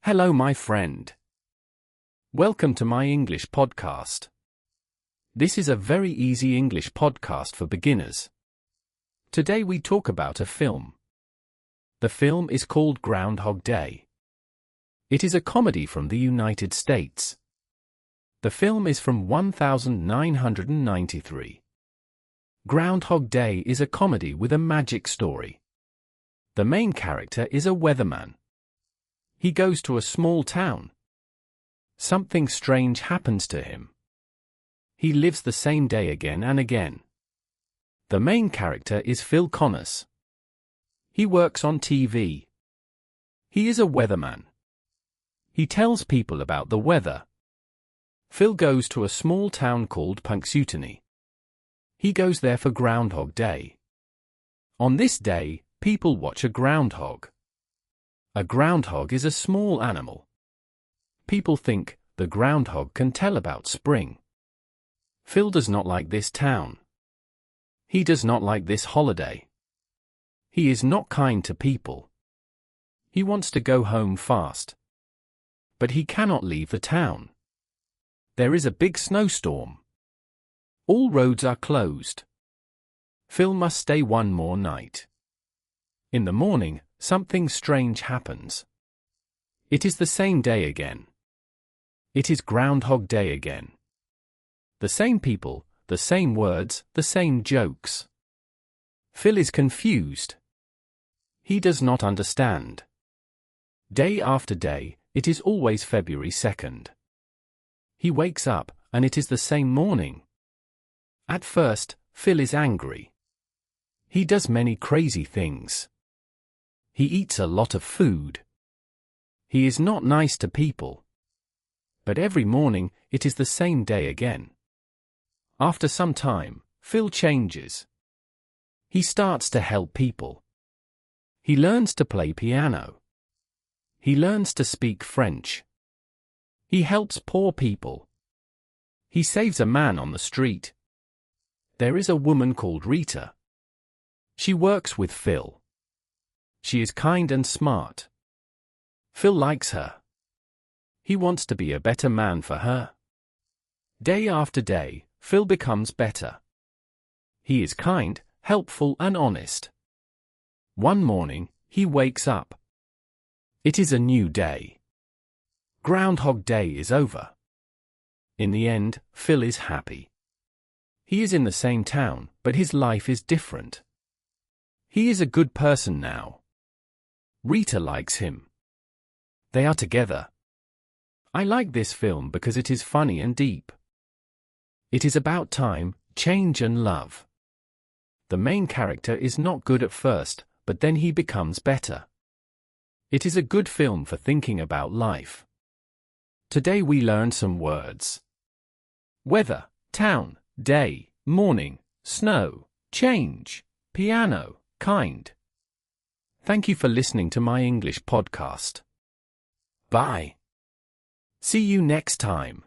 Hello, my friend. Welcome to my English podcast. This is a very easy English podcast for beginners. Today we talk about a film. The film is called Groundhog Day. It is a comedy from the United States. The film is from 1993. Groundhog Day is a comedy with a magic story. The main character is a weatherman. He goes to a small town. Something strange happens to him. He lives the same day again and again. The main character is Phil Connors. He works on TV. He is a weatherman. He tells people about the weather. Phil goes to a small town called Punxsutawney. He goes there for Groundhog Day. On this day, people watch a groundhog. A groundhog is a small animal. People think the groundhog can tell about spring. Phil does not like this town. He does not like this holiday. He is not kind to people. He wants to go home fast. But he cannot leave the town. There is a big snowstorm. All roads are closed. Phil must stay one more night. In the morning, something strange happens. It is the same day again. It is Groundhog Day again. The same people, the same words, the same jokes. Phil is confused. He does not understand. Day after day, it is always February 2nd. He wakes up, and it is the same morning. At first, Phil is angry. He does many crazy things. He eats a lot of food. He is not nice to people. But every morning, it is the same day again. After some time, Phil changes. He starts to help people. He learns to play piano. He learns to speak French. He helps poor people. He saves a man on the street. There is a woman called Rita. She works with Phil. She is kind and smart. Phil likes her. He wants to be a better man for her. Day after day, Phil becomes better. He is kind, helpful and honest. One morning, he wakes up. It is a new day. Groundhog Day is over. In the end, Phil is happy. He is in the same town, but his life is different. He is a good person now. Rita likes him. They are together. I like this film because it is funny and deep. It is about time, change and love. The main character is not good at first, but then he becomes better. It is a good film for thinking about life. Today we learned some words. Weather, town, day, morning, snow, change, piano, kind. Thank you for listening to my English podcast. Bye. See you next time.